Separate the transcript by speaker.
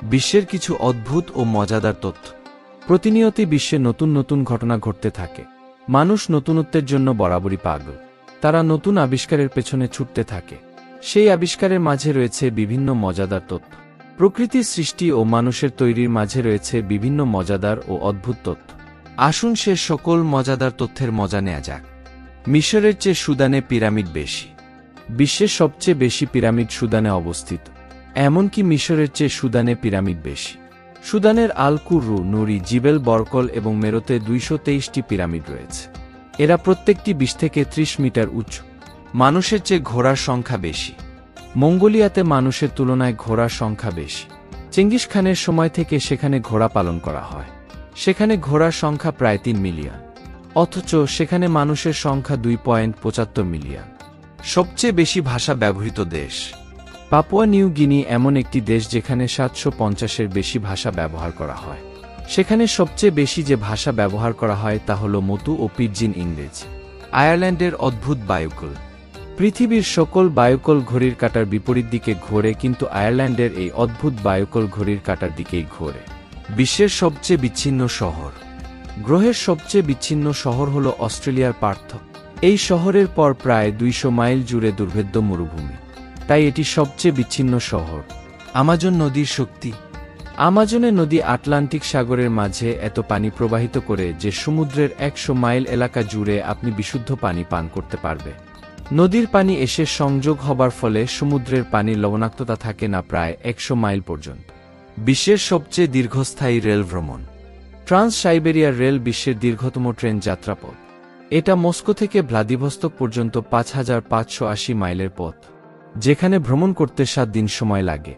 Speaker 1: বিশ্বের কিছু অদ্ভুত ও মজাদার তথ্য। প্রতিনিয়তই বিশ্বে নতুন নতুন ঘটনা ঘটতে থাকে। মানুষ নতুনত্বের জন্য বরাবরই পাগল। তারা নতুন আবিষ্কারের পেছনে ছুটতে থাকে। সেই আবিষ্কারের মাঝে রয়েছে বিভিন্ন মজাদার তথ্য। প্রকৃতির সৃষ্টি ও মানুষের তৈরির মাঝে রয়েছে বিভিন্ন মজাদার ও অদ্ভুত তথ্য। আসুন সে সকল মজাদার তথ্যের মজা নেওয়া যাক। মিশরের চেয়ে সুদানে পিরামিড বেশি। বিশ্বের সবচেয়ে বেশি পিরামিড সুদানে অবস্থিত। এমনকি মিশরের চেয়ে সুদানে পিরামিড বেশি। সুদানের আল কুররু, নুরি, জিবেল বরকল এবং মেরোতে 223টি পিরামিড রয়েছে। এরা প্রত্যেকটি 20 থেকে 30 মিটার উঁচু। মানুষের চেয়ে ঘোড়ার সংখ্যা বেশি। মঙ্গোলিয়াতে মানুষের তুলনায় ঘোড়ার সংখ্যা বেশি। চেঙ্গিস খানের সময় থেকে সেখানে ঘোড়া পালন করা হয়। সেখানে ঘোড়ার সংখ্যা প্রায় 3 মিলিয়ন। অথচ সেখানে মানুষের সংখ্যা 2.75 মিলিয়ন। সবচেয়ে বেশি ভাষা ব্যবহৃত দেশ। পাপুয়া নিউ গিনি এমন একটি দেশ যেখানে 750-এর বেশি ভাষা ব্যবহার করা হয়। সেখানে সবচেয়ে বেশি যে ভাষা ব্যবহার করা হয় তা হল মতু ও পিডজিন ইংরেজি। আয়ারল্যান্ডের অদ্ভুত বায়ুকল। পৃথিবীর সকল বায়ুকল ঘড়ির কাঁটার বিপরীত দিকে ঘোরে, কিন্তু আয়ারল্যান্ডের এই অদ্ভুত বায়ুকল ঘড়ির কাঁটার দিকেই ঘোরে। বিশ্বের সবচেয়ে বিচ্ছিন্ন শহর। গ্রহের সবচেয়ে বিচ্ছিন্ন শহর হল অস্ট্রেলিয়ার পার্থ। এই শহরের পর প্রায় 200 মাইল জুড়ে দুর্ভেদ্য মরুভূমি। তাই এটি সবচেয়ে বিচ্ছিন্ন শহর। আমাজন নদীর শক্তি। আমাজনে নদী আটলান্টিক সাগরের মাঝে এত পানি প্রবাহিত করে যে সমুদ্রের 100 মাইল এলাকা জুড়ে আপনি বিশুদ্ধ পানি পান করতে পারবে। নদীর পানি এসে সংযোগ হবার ফলে সমুদ্রের পানির লবণাক্ততা থাকে না প্রায় 100 মাইল পর্যন্ত। বিশ্বের সবচেয়ে দীর্ঘস্থায়ী রেল ভ্রমণ। ট্রান্স সাইবেরিয়ার রেল বিশ্বের দীর্ঘতম ট্রেন যাত্রাপথ। এটা মস্কো থেকে ভ্লাদিভস্তক পর্যন্ত 5580 মাইলের পথ, যেখানে ভ্রমণ করতে 7 দিন সময় লাগে।